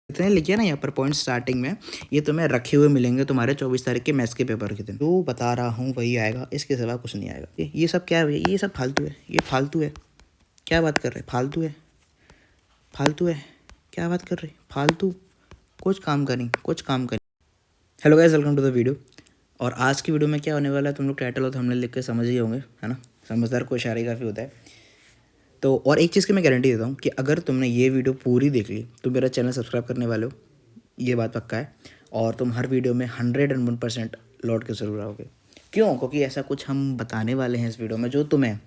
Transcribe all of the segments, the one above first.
इतने लिखे ना यहाँ पर पॉइंट स्टार्टिंग में, ये तुम्हें रखे हुए मिलेंगे तुम्हारे 24 तारीख के मैथ्स के पेपर के दिन। जो बता रहा हूँ वही आएगा, इसके सिवा कुछ नहीं आएगा। ये सब क्या है? ये सब फालतू है, ये फालतू है। क्या बात कर रहे? फालतू है, फालतू है। क्या बात कर रहे? फालतू। कुछ काम करें, कुछ काम करें। Hello guys, welcome to the video. और आज की वीडियो में क्या होने वाला है तुम लोग टाइटल और थंबनेल लिख के समझ ही होंगे, है ना। समझदार को इशारे काफ़ी होता है। तो और एक चीज़ की मैं गारंटी देता हूँ कि अगर तुमने ये वीडियो पूरी देख ली तो मेरा चैनल सब्सक्राइब करने वाले हो, ये बात पक्का है। और तुम हर वीडियो में 101% लौट के ज़रूर आओगे। क्यों? क्योंकि ऐसा कुछ हम बताने वाले हैं इस वीडियो में जो तुम्हें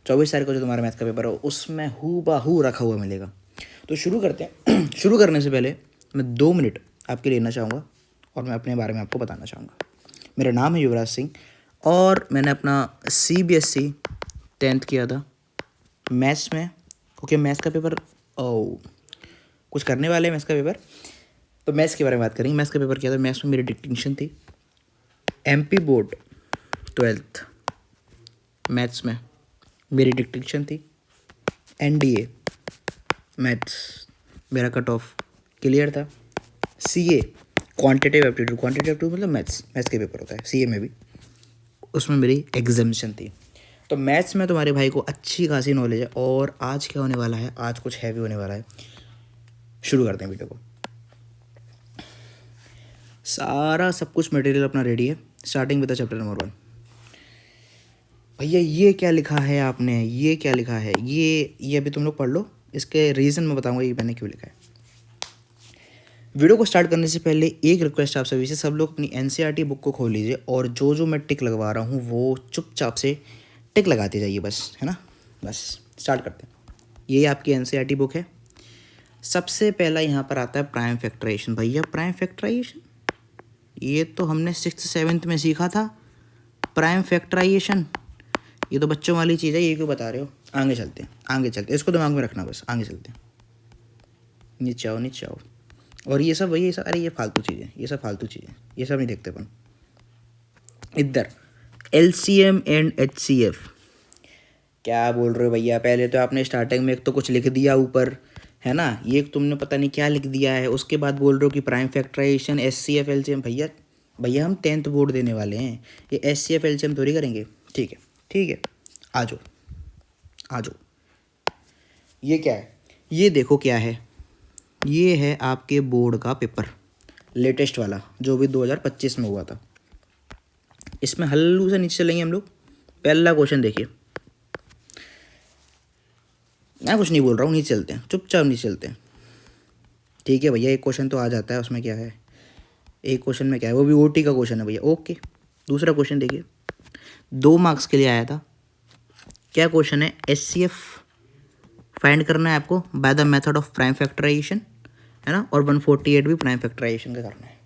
24 तारीख को जो तुम्हारा मैथ का पेपर हो उसमें हूबहू रखा हुआ मिलेगा। तो शुरू करते हैं। शुरू करने से पहले मैं 2 मिनट आपके लेना चाहूँगा और मैं अपने बारे में आपको बताना चाहूँगा। मेरा नाम है युवराज सिंह और मैंने अपना CBSE 10th किया था मैथ्स में। ओके, मैथ्स का पेपर कुछ करने वाले हैं मैथ्स का पेपर। तो मैथ्स के बारे में बात करेंगे। मैथ्स का पेपर किया था, मैथ्स में मेरी डिस्टिंक्शन थी। MP बोर्ड 12th मैथ्स में मेरी डिस्टिंक्शन थी। NDA मैथ्स मेरा कट ऑफ क्लियर था। CA क्वांटिटेटिव एप्टीट्यूड मतलब मैथ्स के पेपर होता है CA में भी, उसमें मेरी एग्जामिशन थी। तो मैथ्स में तुम्हारे भाई को अच्छी खासी नॉलेज है। और आज क्या होने वाला है? आज कुछ हैवी होने वाला है। शुरू करते हैं वीडियो को। सारा सब कुछ मटेरियल अपना रेडी है। Starting with chapter number 1। भैया ये क्या लिखा है आपने? ये क्या लिखा है? ये अभी तुम लोग पढ़ लो, इसके रीज़न मैं बताऊंगा ये मैंने क्यों लिखा है। वीडियो को स्टार्ट करने से पहले एक रिक्वेस्ट आप सभी से, सब लोग अपनी NCERT बुक को खोल लीजिए और जो जो मैं टिक लगवा रहा हूँ वो चुपचाप से टिक लगाते जाइए, बस, है ना। बस स्टार्ट करते हैं। ये आपकी NCERT बुक है। सबसे पहला यहाँ पर आता है प्राइम फैक्टराइजेशन। भैया प्राइम फैक्टराइजेशन ये तो हमने 6th 7th में सीखा था। प्राइम फैक्टराइजेशन ये तो बच्चों वाली चीज़ है, ये क्यों बता रहे हो? आगे चलते हैं, इसको दिमाग में रखना, बस आगे चलते हैं। नीचे आओ। और ये सब वही, अरे ये फालतू चीज़ें, ये सब नहीं देखते अपन। इधर LCM एंड HCF क्या बोल रहे हो भैया? पहले तो आपने स्टार्टिंग में एक तो कुछ लिख दिया ऊपर, है ना। ये तुमने पता नहीं क्या लिख दिया है, उसके बाद बोल रहे हो कि प्राइम फैक्टराइजेशन SCF LCM। भैया हम 10th बोर्ड देने वाले हैं, ये SCF LCM थोड़ी करेंगे। ठीक है, आ जाओ। ये क्या है? ये देखो क्या है। ये है आपके बोर्ड का पेपर, लेटेस्ट वाला जो भी 2025 में हुआ था। इसमें हल्लू से नीचे चलेंगे हम लोग। पहला क्वेश्चन देखिए। मैं कुछ नहीं बोल रहा हूँ, नीचे चलते हैं, चुपचाप नीचे चलते हैं। ठीक है भैया, एक क्वेश्चन तो आ जाता है, उसमें क्या है? एक क्वेश्चन में क्या है? वो भी OT का क्वेश्चन है भैया। ओके, दूसरा क्वेश्चन देखिए, 2 मार्क्स के लिए आया था। क्या क्वेश्चन है? SCF फाइंड करना है आपको by the method of prime factorisation, है ना। और 148 भी प्राइम फैक्टराइजेशन का करना है।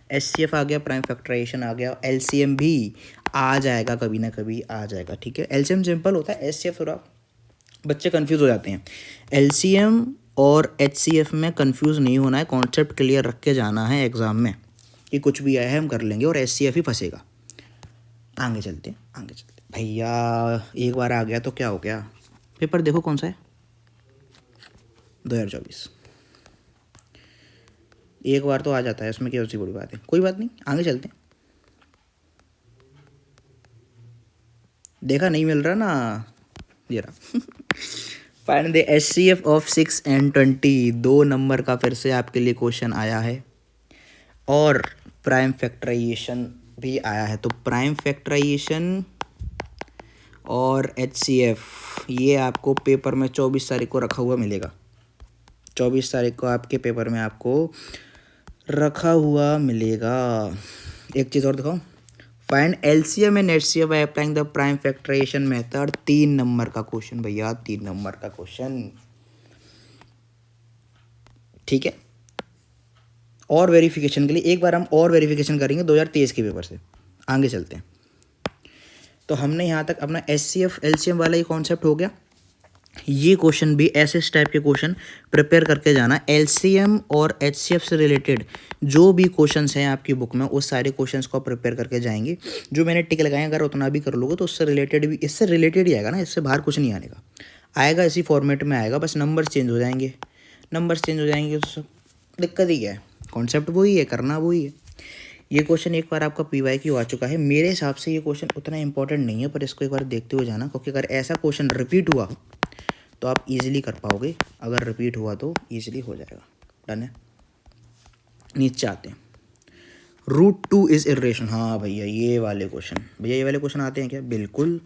SCF आ गया, प्राइम फैक्टराइजेशन आ गया, LCM भी आ जाएगा, कभी ना कभी आ जाएगा। ठीक है, LCM सिंपल होता है, SCF थोड़ा बच्चे कंफ्यूज हो जाते हैं। LCM और HCF में कंफ्यूज नहीं होना है, कॉन्सेप्ट क्लियर रख के जाना है एग्जाम में कि कुछ भी आया है हम कर लेंगे और SCF ही फंसेगा। आगे चलते भैया। एक बार आ गया तो क्या हो गया? पेपर देखो कौन सा है, 2024। एक बार तो आ जाता है, उसमें क्या उसकी बड़ी बात है। कोई बात नहीं, आगे चलते हैं। देखा नहीं मिल रहा ना, ये रहा। Find the HCF of 6 and 20। 2 number का फिर से आपके लिए क्वेश्चन आया है और प्राइम फैक्टराइजेशन भी आया है। तो प्राइम फैक्टराइजेशन और HCF ये आपको पेपर में 24 तारीख को रखा हुआ मिलेगा। 24 तारीख को आपके पेपर में आपको रखा हुआ मिलेगा। एक चीज़ और दिखाऊं, find LCM and HCF by applying the prime factorisation method. 3 number का क्वेश्चन भैया, 3 नंबर का क्वेश्चन। ठीक है, और वेरिफिकेशन के लिए एक बार हम और वेरिफिकेशन करेंगे 2023 के पेपर से। आगे चलते हैं। तो हमने यहाँ तक अपना SCF LCM वाला ही कॉन्सेप्ट हो गया। ये क्वेश्चन भी ऐसे टाइप के क्वेश्चन प्रिपेयर करके जाना। LCM और HCF से रिलेटेड जो भी क्वेश्चंस हैं आपकी बुक में, उस सारे क्वेश्चंस को प्रिपेयर करके जाएंगे। जो मैंने टिक लगाए, अगर उतना भी कर लोगे तो उससे रिलेटेड भी, इससे रिलेटेड ही आएगा ना, इससे बाहर कुछ नहीं आने का। आएगा इसी फॉर्मेट में आएगा, बस नंबर्स चेंज हो जाएंगे तो दिक्कत ही क्या है, कॉन्सेप्ट वही है, करना वही है। ये क्वेश्चन एक बार आपका PYQ आ चुका है, मेरे हिसाब से ये क्वेश्चन उतना इंपॉर्टेंट नहीं है, पर इसको एक बार देखते हुए जाना, क्योंकि अगर ऐसा क्वेश्चन रिपीट हुआ तो आप इजीली कर पाओगे, अगर रिपीट हुआ तो इजीली हो जाएगा। डन है। नीचे आते हैं, √2 इज इरेशनल। हाँ भैया ये वाले क्वेश्चन, भैया ये वाले क्वेश्चन आते हैं क्या? बिल्कुल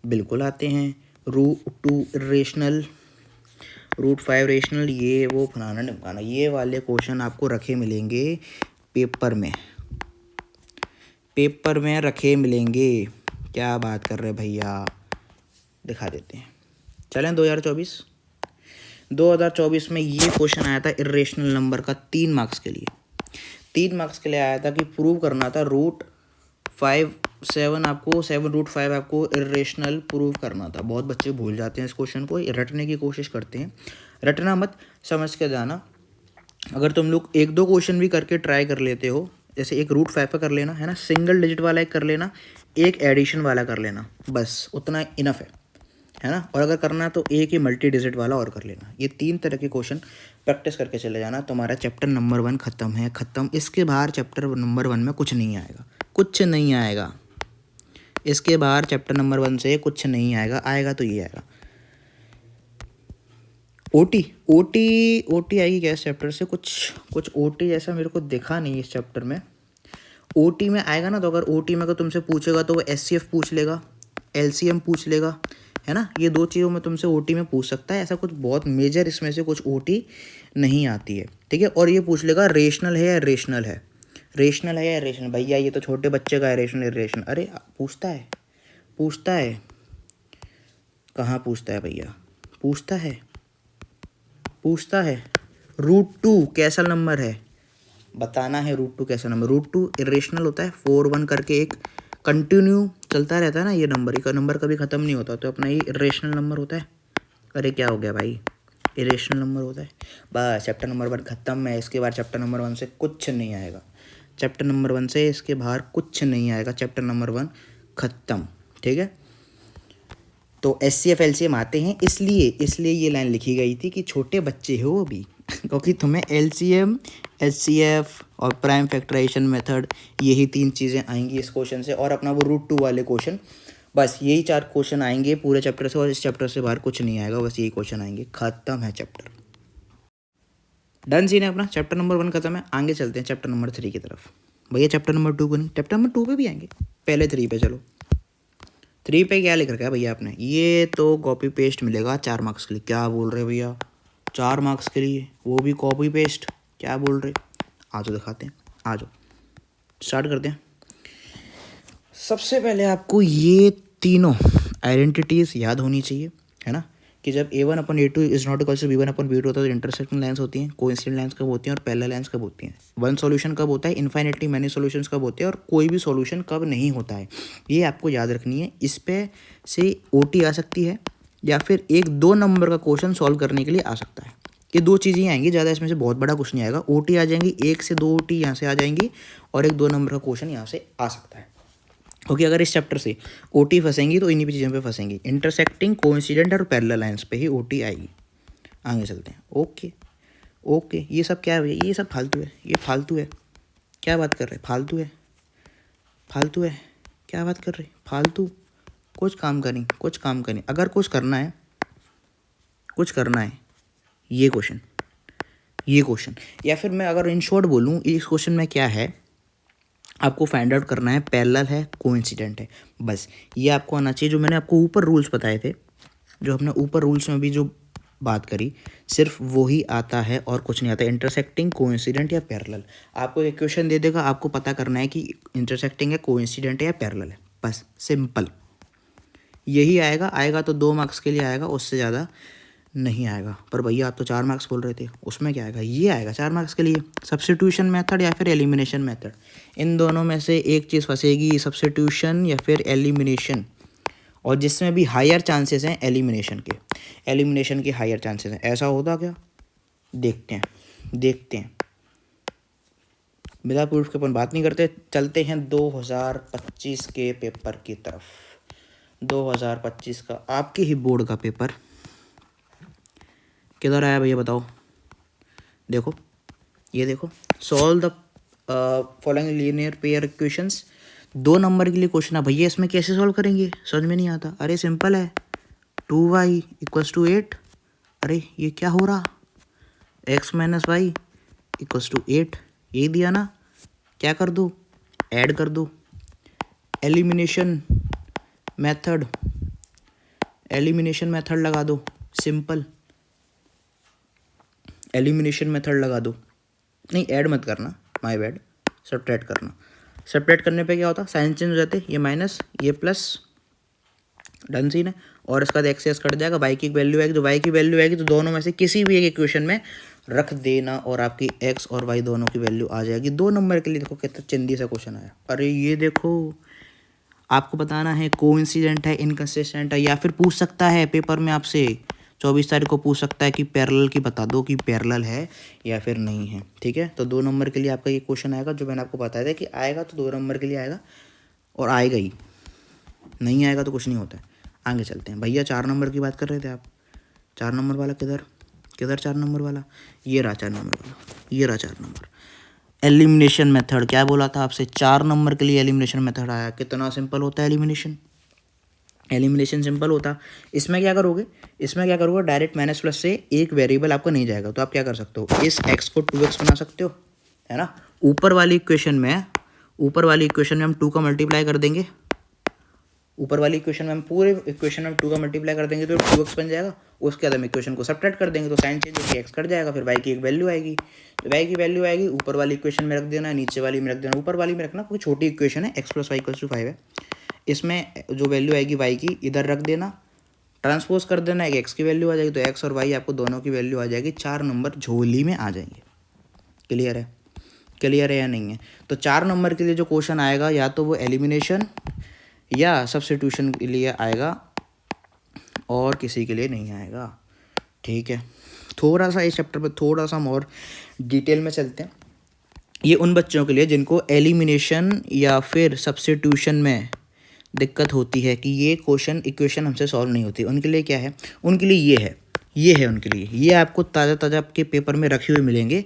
बिल्कुल आते हैं। √2 इरेशनल, √5 रेशनल, ये वो फलाना ढिमकाना, ये वाले क्वेश्चन आपको रखे मिलेंगे पेपर में, पेपर में रखे मिलेंगे। क्या बात कर रहे भैया, दिखा देते हैं। चलें 2024 में ये क्वेश्चन आया था इरेशनल नंबर का 3 मार्क्स के लिए। 3 मार्क्स के लिए आया था कि प्रूव करना था √5 आपको 7 √5 आपको इरेशनल प्रूव करना था। बहुत बच्चे भूल जाते हैं इस क्वेश्चन को, रटने की कोशिश करते हैं। रटना मत, समझ के जाना। अगर तुम लोग 1-2 क्वेश्चन भी करके ट्राई कर लेते हो, जैसे एक √5 का कर लेना है ना, सिंगल डिजिट वाला एक कर लेना, एक एडिशन वाला कर लेना, बस उतना इनफ है ना। और अगर करना है तो एक ही मल्टी डिजिट वाला और कर लेना। ये 3 तरह के क्वेश्चन प्रैक्टिस करके चले जाना, तुम्हारा चैप्टर नंबर 1 ख़त्म है, ख़त्म। इसके बाहर चैप्टर नंबर 1 में कुछ नहीं आएगा, कुछ नहीं आएगा। इसके बाहर चैप्टर नंबर 1 से कुछ नहीं आएगा, आएगा तो ये आएगा ओटी आएगी क्या इस चैप्टर से? कुछ ओटी जैसा मेरे को दिखा नहीं इस चैप्टर में। ओटी में आएगा ना, तो अगर ओटी में अगर तुमसे पूछेगा तो वो SCF पूछ लेगा, LCM पूछ लेगा, है ना। ये 2 चीज़ों में तुमसे ओटी में पूछ सकता है। ऐसा कुछ बहुत मेजर इसमें से कुछ ओटी नहीं आती है, ठीक है। और ये पूछ लेगा रेशनल है या रेशनल है, रेशनल है या रेशनल। भैया ये तो छोटे बच्चे का है, रेशनल। अरे पूछता है कहाँ पूछता है भैया, पूछता है √2 कैसा नंबर है, बताना है। √2 कैसा नंबर, √2 इरेशनल होता है। 4 1 करके एक कंटिन्यू चलता रहता है ना, ये नंबर का नंबर कभी ख़त्म नहीं होता, तो अपना ये इरेशनल नंबर होता है। अरे क्या हो गया भाई, इरेशनल नंबर होता है। बस चैप्टर नंबर 1 ख़त्म है। इसके बाद चैप्टर नंबर 1 से कुछ नहीं आएगा, चैप्टर नंबर 1 से इसके बाहर कुछ नहीं आएगा, चैप्टर नंबर 1 ख़त्म, ठीक है। तो SCF LCM आते हैं, इसलिए ये लाइन लिखी गई थी कि छोटे बच्चे हो अभी क्योंकि तुम्हें LCM HCF और प्राइम फैक्टराइजेशन मेथड, यही 3 चीज़ें आएंगी इस क्वेश्चन से, और अपना वो √2 वाले क्वेश्चन। बस यही 4 क्वेश्चन आएंगे पूरे चैप्टर से, और इस चैप्टर से बाहर कुछ नहीं आएगा, बस यही क्वेश्चन आएंगे। ख़त्म है चैप्टर, डन सीन है अपना। चैप्टर नंबर 1 ख़त्म है। आगे चलते हैं चैप्टर नंबर 3 की तरफ। भैया चैप्टर नंबर 2 को नहीं, चैप्टर नंबर 2 पे भी आएंगे, पहले 3 पे चलो। 3 पे क्या लिख रखा है भैया आपने? ये तो कॉपी पेस्ट मिलेगा 4 मार्क्स के लिए। क्या बोल रहे भैया, 4 मार्क्स के लिए, वो भी कॉपी पेस्ट? क्या बोल रहे? आ जाओ दिखाते हैं, आ जाओ स्टार्ट करते हैं। सबसे पहले आपको ये तीनों आइडेंटिटीज़ याद होनी चाहिए, है ना, कि जब A1/A2 is not equal to B1/B2 होता है तो इंटरसेक्टिंग लाइन्स होती हैं, कोइंसिडेंट लाइन्स कब होती हैं, और पैरेलल लाइन्स कब होती हैं। वन सॉल्यूशन कब होता है, इन्फाइनेटली मैनी सॉल्यूशंस कब होते हैं, और कोई भी सॉल्यूशन कब नहीं होता है, ये आपको याद रखनी है। इस पे से OT आ सकती है, या फिर 1-2 नंबर का क्वेश्चन सॉल्व करने के लिए आ सकता है। ये 2 चीज़ें आएंगी, ज़्यादा इसमें से बहुत बड़ा कुछ नहीं आएगा। OT आ जाएंगी, 1 से 2 OT यहाँ से आ जाएंगी, और 1-2 नंबर का क्वेश्चन यहाँ से आ सकता है। ओके, अगर इस चैप्टर से OT फंसेंगी तो इन्हीं भी चीज़ों पे फंसेंगी, इंटरसेक्टिंग, कोइंसिडेंट और पैरेलल लाइंस पे ही OT आएगी। आगे चलते हैं। ओके ये सब क्या है? ये सब फालतू है, ये फालतू है। क्या बात कर रहे, फालतू है क्या बात कर रहे, फालतू। कुछ काम करें, अगर कुछ करना है, ये क्वेश्चन, या फिर मैं अगर इन शॉर्ट बोलूँ, इस क्वेश्चन में क्या है, आपको फाइंड आउट करना है पैरेलल है, कोइंसिडेंट है, बस ये आपको आना चाहिए। जो मैंने आपको ऊपर रूल्स बताए थे, जो हमने ऊपर रूल्स में भी जो बात करी, सिर्फ वही आता है और कुछ नहीं आता। इंटरसेक्टिंग, कोइंसिडेंट या पैरेलल। आपको एक क्वेश्चन दे देगा, आपको पता करना है कि इंटरसेक्टिंग है, कोइंसिडेंट है या पैरेलल है, बस सिंपल यही आएगा तो 2 मार्क्स के लिए आएगा, उससे ज़्यादा नहीं आएगा। पर भैया आप तो 4 मार्क्स बोल रहे थे, उसमें क्या आएगा? ये आएगा 4 मार्क्स के लिए, सब्स्टिट्यूशन मेथड या फिर एलिमिनेशन मेथड। इन दोनों में से एक चीज़ फंसेगी, सब्स्टिट्यूशन या फिर एलिमिनेशन, और जिसमें भी हायर चांसेस हैं एलिमिनेशन के हायर चांसेस हैं। ऐसा होता क्या, देखते हैं। बिना प्रूफ के अपन बात नहीं करते, चलते हैं 2025 के पेपर की तरफ। 2025 का आपके ही बोर्ड का पेपर किधर आया भैया बताओ। देखो ये देखो, solve the following linear pair equations. 2 number के लिए क्वेश्चन है भैया, इसमें कैसे सॉल्व करेंगे, समझ में नहीं आता। अरे सिंपल है, 2y = 8। अरे ये क्या हो रहा, x - y = 8, यही दिया ना। क्या कर दो, ऐड कर दो। एलिमिनेशन मेथड लगा दो, सिंपल एलिमिनेशन मेथड लगा दो। नहीं, ऐड मत करना, माय बैड, सब्ट्रैक्ट करना। सब्ट्रैक्ट करने पे क्या होता, साइन चेंज हो जाते, ये माइनस ये प्लस, डन सीन है। और इसका एक्स एक्स कट जाएगा, वाई की वैल्यू आएगी, तो वाई की वैल्यू आएगी तो दोनों में से किसी भी एक इक्वेशन में रख देना और आपकी एक्स और वाई दोनों की वैल्यू आ जाएगी। 2 नंबर के लिए देखो कितना चंदी सा क्वेश्चन आया। अरे ये देखो, आपको बताना है कोइंसिडेंट है, इनकंसिस्टेंट है, या फिर पूछ सकता है पेपर में आपसे 24 तारीख को पूछ सकता है कि पैरेलल की बता दो कि पैरेलल है या फिर नहीं है। ठीक है, तो 2 नंबर के लिए आपका ये क्वेश्चन आएगा, जो मैंने आपको बताया था कि आएगा तो 2 नंबर के लिए आएगा, और आएगा ही, नहीं आएगा तो कुछ नहीं होता है। आगे चलते हैं भैया, 4 नंबर की बात कर रहे थे आप। 4 नंबर वाला किधर 4 नंबर वाला, ये रहा 4 नंबर वाला, ये रहा 4 नंबर। एलिमिनेशन मेथड, क्या बोला था आपसे, 4 नंबर के लिए एलिमिनेशन मेथड आया। कितना सिंपल होता है एलिमिनेशन सिंपल होता। इसमें क्या करोगे, डायरेक्ट माइनस प्लस से एक वेरिएबल आपका नहीं जाएगा, तो आप क्या कर सकते हो, इस x को 2x बना सकते हो, है ना। ऊपर वाली इक्वेशन में हम 2 का मल्टीप्लाई कर देंगे, पूरे इक्वेशन में 2 का मल्टीप्लाई कर देंगे तो 2x बन जाएगा। उसके बाद हम इक्वेशन को सब्ट्रैक्ट कर देंगे तो साइन चेंज होकर x कट जाएगा, फिर y की एक वैल्यू आएगी, तो y की वैल्यू आएगी, ऊपर वाली इक्वेशन में रख देना, नीचे वाली में रख देना। ऊपर वाली में रखना क्योंकि छोटी इक्वेशन है, x + y = 5 है। इसमें जो वैल्यू आएगी y की इधर रख देना, ट्रांसपोज कर देना, एक x की वैल्यू आ जाएगी, तो x और y आपको दोनों की वैल्यू आ जाएगी। 4 नंबर झोली में आ जाएंगे। क्लियर है या नहीं है। तो 4 नंबर के लिए जो क्वेश्चन आएगा, या तो वो एलिमिनेशन या सब्स्टिट्यूशन के लिए आएगा, और किसी के लिए नहीं आएगा। ठीक है, थोड़ा सा इस चैप्टर पे थोड़ा सा हम और डिटेल में चलते हैं। ये उन बच्चों के लिए जिनको एलिमिनेशन या फिर सब्स्टिट्यूशन में दिक्कत होती है कि ये इक्वेशन हमसे सॉल्व नहीं होती, उनके लिए क्या है, उनके लिए ये है उनके लिए। ये आपको ताज़ा आपके पेपर में रखे हुए मिलेंगे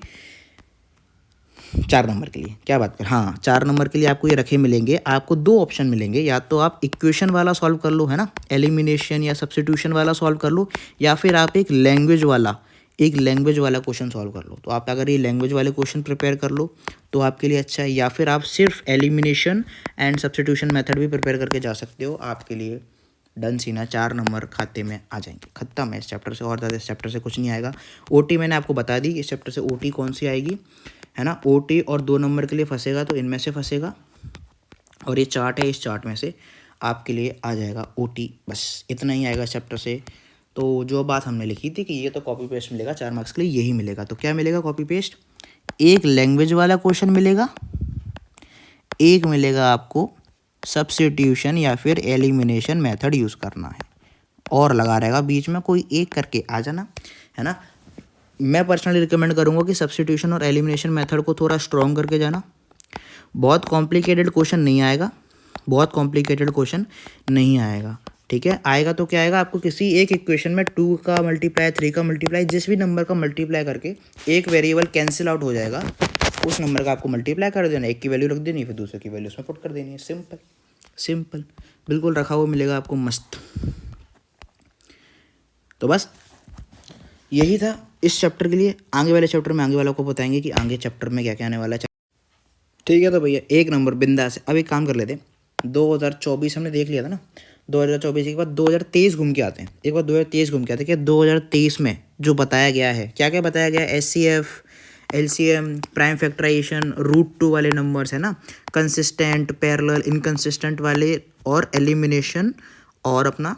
4 नंबर के लिए। क्या बात कर, हाँ 4 नंबर के लिए आपको ये रखे मिलेंगे। आपको 2 ऑप्शन मिलेंगे, या तो आप इक्वेशन वाला सॉल्व कर लो, है ना, एलिमिनेशन या सब्स्टिट्यूशन वाला सॉल्व कर लो, या फिर आप एक लैंग्वेज वाला क्वेश्चन सॉल्व कर लो। तो आप अगर ये लैंग्वेज वाले क्वेश्चन प्रिपेयर कर लो तो आपके लिए अच्छा है, या फिर आप सिर्फ एलिमिनेशन एंड सब्स्टिट्यूशन मेथड भी प्रिपेयर करके जा सकते हो, आपके लिए डन सीना। 4 नंबर खाते में आ जाएंगे, खत्म है इस चैप्टर से, और ज़्यादा इस चैप्टर से कुछ नहीं आएगा। ओटी मैंने आपको बता दी, इस चैप्टर से ओटी कौन सी आएगी, है ना। ओटी और 2 नंबर के लिए फंसेगा तो इनमें से फंसेगा, और ये चार्ट है, इस चार्ट में से आपके लिए आ जाएगा ओटी। बस इतना ही आएगा इस चैप्टर से। तो जो बात हमने लिखी थी कि ये तो कॉपी पेस्ट मिलेगा 4 मार्क्स के लिए, यही मिलेगा। तो क्या मिलेगा कॉपी पेस्ट, एक लैंग्वेज वाला क्वेश्चन मिलेगा, एक मिलेगा आपको सब्स्टिट्यूशन या फिर एलिमिनेशन मेथड यूज़ करना है, और लगा रहेगा बीच में, कोई एक करके आ जाना, है ना। मैं पर्सनली रिकमेंड करूँगा कि सब्स्टिट्यूशन और एलिमिनेशन मेथड को थोड़ा स्ट्रॉन्ग करके जाना। बहुत कॉम्प्लिकेटेड क्वेश्चन नहीं आएगा, ठीक है। आएगा तो क्या आएगा, आपको किसी एक इक्वेशन में 2 का मल्टीप्लाई, 3 का मल्टीप्लाई, जिस भी नंबर का मल्टीप्लाई करके एक वेरिएबल कैंसिल आउट हो जाएगा, उस नंबर का आपको मल्टीप्लाई कर देना, एक की वैल्यू रख देनी, फिर दूसरे की वैल्यू उसमें पुट कर देनी है। सिंपल बिल्कुल रखा हुआ मिलेगा आपको, मस्त। तो बस यही था इस चैप्टर के लिए। आगे वाले चैप्टर में आगे वालों को बताएंगे कि आगे चैप्टर में क्या क्या आने वाला है। ठीक है, तो भैया 1 नंबर बिंदास। अब एक काम कर लेते हैं, 2024 हमने देख लिया था ना, 2024 के बाद 2023 घूम के आते हैं। एक बार 2023 घूम के आते हैं कि 2023 में जो बताया गया है, क्या क्या बताया गया है, SCF, LCM, प्राइम फैक्टराइजेशन, √2 वाले नंबर्स, है ना, कंसिस्टेंट, पैरेलल, इनकंसिस्टेंट वाले, और एलिमिनेशन, और अपना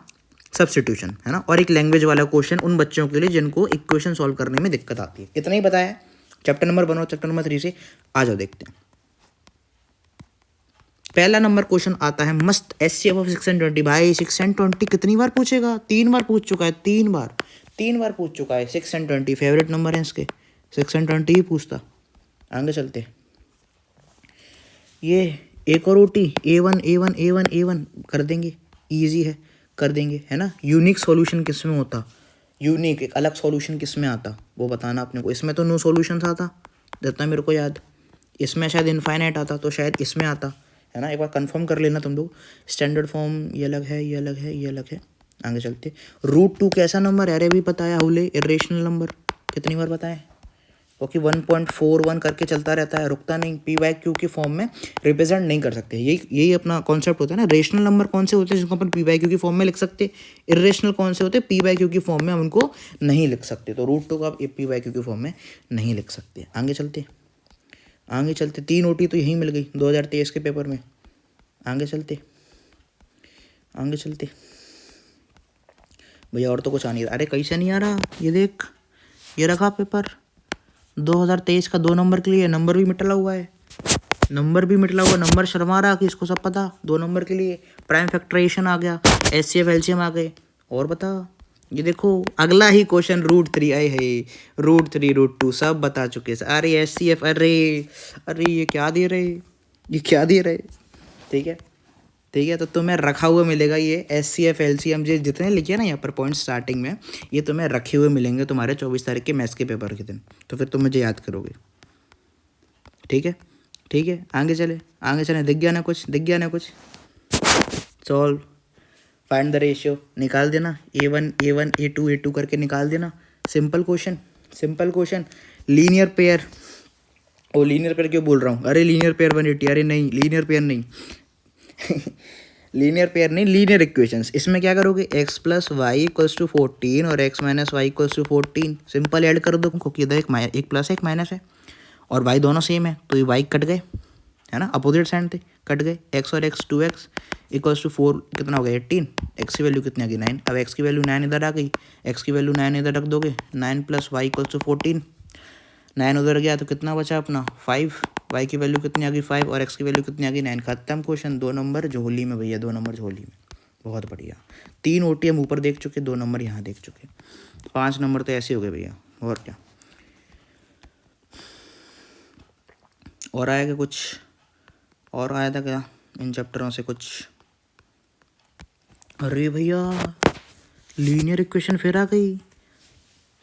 सब्स्टिट्यूशन, है ना, और एक लैंग्वेज वाला क्वेश्चन उन बच्चों के लिए जिनको इक्वेशन सॉल्व करने में दिक्कत आती है। इतना ही बताया है। चैप्टर नंबर 1 और चैप्टर नंबर 3 से आ जाओ, देखते हैं। पहला नंबर क्वेश्चन आता है मस्त, SCF ऑफ 620। भाई 620 कितनी बार पूछेगा, 3 बार पूछ चुका है, 3 बार पूछ चुका है। 620 फेवरेट नंबर है इसके, 620 ही पूछता। आगे चलते, ये एक और ओटी, A1 कर देंगे, ईजी है, कर देंगे, है ना। यूनिक सॉल्यूशन किस में होता, यूनिक एक अलग सॉल्यूशन किस में आता, वो बताना अपने को। इसमें तो नो सॉल्यूशन आता, जितना मेरे को याद। इसमें शायद इनफाइनाइट आता तो शायद इसमें आता, है ना। एक बार कंफर्म कर लेना तुम लोग। स्टैंडर्ड फॉर्म ये अलग है, ये अलग है, ये अलग है। आगे चलते। √2 कैसा नंबर है? अरे भी बताया हुले, इरेशनल नंबर। कितनी बार बताएं? क्योंकि 1.41 करके चलता रहता है, रुकता नहीं। p/q की फॉर्म में रिप्रेजेंट नहीं कर सकते। यही अपना कॉन्सेप्ट होता है ना। रेशनल नंबर कौन से होते हैं जिनको अपन p/q की फॉर्म में लिख सकते, इरेशनल कौन से होते हैं p/q की फॉर्म में हम उनको नहीं लिख सकते। तो √2 को आप p/q की फॉर्म में नहीं लिख सकते। आगे चलते, आगे चलते। 3 OT तो यहीं मिल गई 2023 के पेपर में। आगे चलते, आगे चलते भैया। और तो कुछ आ नहीं रहा। अरे कैसे नहीं आ रहा? ये देख, ये रखा पेपर 2023 का 2 नंबर के लिए। नंबर भी मिटला हुआ है, नंबर भी मिटला हुआ। नंबर शर्मा रहा कि इसको सब पता। 2 नंबर के लिए प्राइम फैक्टराइजेशन आ गया, HCF LCM आ गए। और बता, ये देखो अगला ही क्वेश्चन √3 आए है। √3 √2 सब बता चुके हैं। अरे HCF, अरे अरे ये क्या दे रहे, ये क्या दे रहे। ठीक है, ठीक है। तो तुम्हें रखा हुआ मिलेगा ये HCF LCM जो जितने लिखे ना यहाँ पर पॉइंट स्टार्टिंग में, ये तुम्हें रखे हुए मिलेंगे तुम्हारे 24 तारीख के मैथ्स के पेपर के दिन। तो फिर तुम मुझे याद करोगे। ठीक है, ठीक है। आगे चले, आगे चले। दिख गया ना कुछ? दिख गया ना कुछ? सॉल्व, फाइंड द रेशियो निकाल देना। A1 A1 A2 A2 करके निकाल देना। Simple question, simple question. Linear pair, ओ लीनियर पेयर क्यों बोल रहा हूँ? अरे लीनियर पेयर 180। अरे नहीं, लीनियर पेयर नहीं लीनियर पेयर नहीं, लीनियर इक्वेशंस। इसमें क्या करोगे? x + y = 14 और x - y = 14। सिंपल ऐड कर दो, क्योंकि इधर एक प्लस एक माइनस है और y दोनों सेम है, तो ये y कट गए, है ना। अपोजिट साइड थे, कट गए। x और x 2x = 4, कितना हो गया? 18। x की वैल्यू कितनी आ गई? 9। अब x की वैल्यू 9 इधर आ गई, x की वैल्यू 9 इधर रख दोगे। 9 + y = 14। 9 उधर गया तो कितना बचा अपना? 5। y की वैल्यू कितनी आ गई? 5 और x की वैल्यू कितनी आ गई? 9। खत्म क्वेश्चन। 2 नंबर झोली में भैया, 2 नंबर झोली में। बहुत बढ़िया। 3 OT हम ऊपर देख चुके, 2 नंबर यहाँ देख चुके। 5 नंबर तो ऐसे हो गए भैया। और क्या और आया क्या? कुछ और आया था क्या इन चैप्टरों से कुछ? अरे भैया लीनियर इक्वेशन फिर आ गई।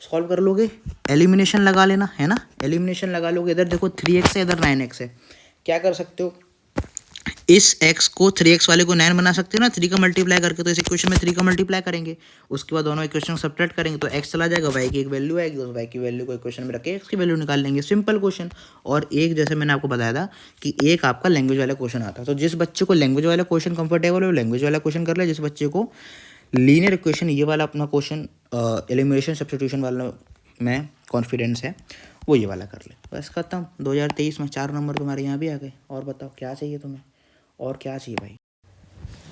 सॉल्व कर लोगे, एलिमिनेशन लगा लेना, है ना। एलिमिनेशन लगा लोगे। इधर देखो 3x है, इधर 9x है। क्या कर सकते हो? इस x को 3x वाले को 9 बना सकते हो ना, 3 का मल्टीप्लाई करके। तो इस इक्वेशन में 3 का मल्टीप्लाई करेंगे, उसके बाद दोनों इक्वेशन सब्ट्रैक्ट करेंगे तो x चला जाएगा, y की एक वैल्यू आएगी, उस y की वैल्यू को इक्वेशन में रख के x की वैल्यू निकाल लेंगे। Simple question. और एक जैसे मैंने आपको बताया था कि एक आपका लैंग्वेज वाला क्वेश्चन आता है। तो जिस बच्चे को लैंग्वेज वाला क्वेश्चन कंफर्टेबल हो, लैंग्वेज वाला क्वेश्चन कर ले। जिस बच्चे को लीनियर इक्वेशन ये वाला अपना क्वेश्चन एलिमिनेशन सब्स्टिट्यूशन वाला में कॉन्फिडेंस है, वो ये वाला कर ले। बस खत्म। 2023 में 4 नंबर तुम्हारे यहाँ भी आ गए। और बताओ क्या चाहिए तुम्हें, और क्या चाहिए भाई?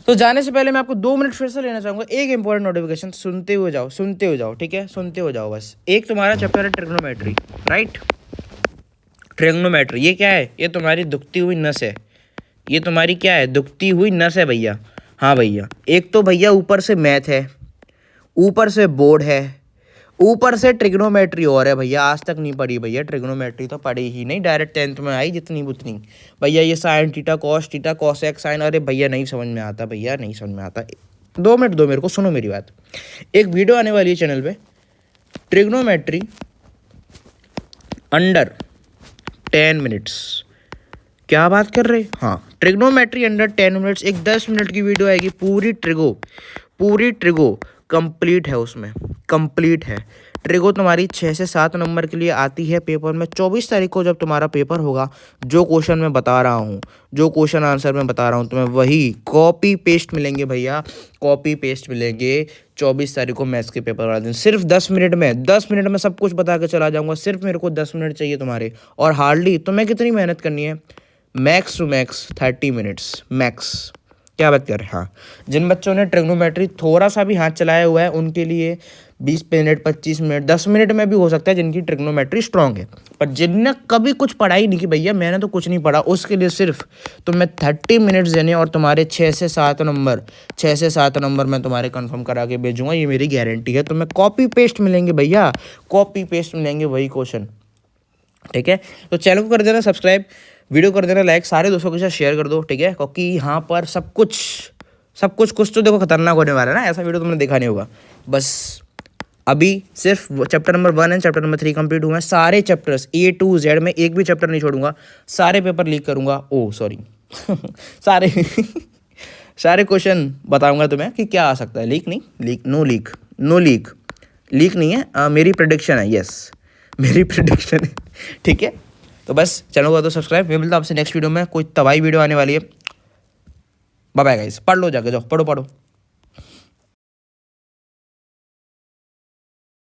तो जाने से पहले मैं आपको 2 मिनट फिर से लेना चाहूँगा। एक इंपॉर्टेंट नोटिफिकेशन, सुनते हुए जाओ, सुनते हुए जाओ, ठीक है। सुनते हुए जाओ बस। एक तुम्हारा चैप्टर है ट्रिग्नोमेट्री, राइट। ट्रिग्नोमेट्री ये क्या है? ये तुम्हारी दुखती हुई नस है। ये तुम्हारी क्या है? दुखती हुई नस है भैया। हाँ भैया, एक तो भैया ऊपर से मैथ है, ऊपर से बोर्ड है, ऊपर से ट्रिग्नोमेट्री और है भैया। आज तक नहीं पढ़ी भैया ट्रिग्नोमेट्री, तो पढ़ी ही नहीं। डायरेक्ट 10th में आई जितनी बुतनी भैया। ये sine theta cos theta cosec sine, अरे भैया नहीं समझ में आता भैया, नहीं समझ में आता। 2 मिनट दो मेरे को, सुनो मेरी बात। एक वीडियो आने वाली है चैनल पे, ट्रिग्नोमेट्री अंडर 10 मिनट्स। क्या बात कर रहे? हाँ, ट्रिग्नोमेट्री अंडर 10 मिनट्स। एक 10 मिनट की वीडियो आएगी, पूरी ट्रिगो कंप्लीट है उसमें, कंप्लीट है। ट्रिगो तुम्हारी 6 से 7 नंबर के लिए आती है पेपर में। 24 तारीख को जब तुम्हारा पेपर होगा, जो क्वेश्चन मैं बता रहा हूँ, जो क्वेश्चन आंसर मैं बता रहा हूँ, तुम्हें वही कॉपी पेस्ट मिलेंगे भैया, कॉपी पेस्ट मिलेंगे 24 तारीख को मैथ्स के पेपर वाले दिन। सिर्फ 10 मिनट में, 10 मिनट में सब कुछ बता के चला जाऊँगा। सिर्फ मेरे को 10 मिनट चाहिए तुम्हारे। और हार्डली तुम्हें कितनी मेहनत करनी है? Max to max 30 minutes max. क्या बात कर रहे हैं? हाँ, जिन बच्चों ने ट्रिग्नोमेट्री थोड़ा सा भी हाथ चलाया हुआ है उनके लिए 20 मिनट 25 मिनट 10 मिनट में भी हो सकता है, जिनकी ट्रिग्नोमेट्री स्ट्रांग है। पर जिनने कभी कुछ पढ़ाई नहीं की भैया, मैंने तो कुछ नहीं पढ़ा, उसके लिए सिर्फ तुम्हें 30 मिनट्स देने और तुम्हारे 6 से 7 नंबर मैं तुम्हारे कंफर्म करा के भेजूंगा। ये मेरी गारंटी है। तुम्हें कॉपी पेस्ट मिलेंगे भैया, कॉपी पेस्ट मिलेंगे वही क्वेश्चन, ठीक है। तो चैनल को कर देना सब्सक्राइब, वीडियो कर देना लाइक, सारे दोस्तों के साथ शेयर कर दो, ठीक है। क्योंकि यहाँ पर सब कुछ कुछ तो देखो खतरनाक होने वाला है ना। ऐसा वीडियो तुमने देखा नहीं होगा। बस अभी सिर्फ chapter number 1 and chapter number 3 complete हुए हैं। सारे चैप्टर्स A to Z में एक भी चैप्टर नहीं छोड़ूंगा, सारे पेपर लीक करूंगा। ओ सॉरी सारे सारे क्वेश्चन बताऊंगा तुम्हें कि क्या आ सकता है। लीक नहीं, नो लीक नहीं है, मेरी प्रेडिक्शन है। यस मेरी प्रेडिक्शन है, ठीक है। तो बस चैनल को तो सब्सक्राइब। मैं मिलता हूं आपसे नेक्स्ट वीडियो में, कोई तबाही वीडियो आने वाली है। बाय बाय गाइस, पढ़ लो, जाके जाओ, पढ़ो।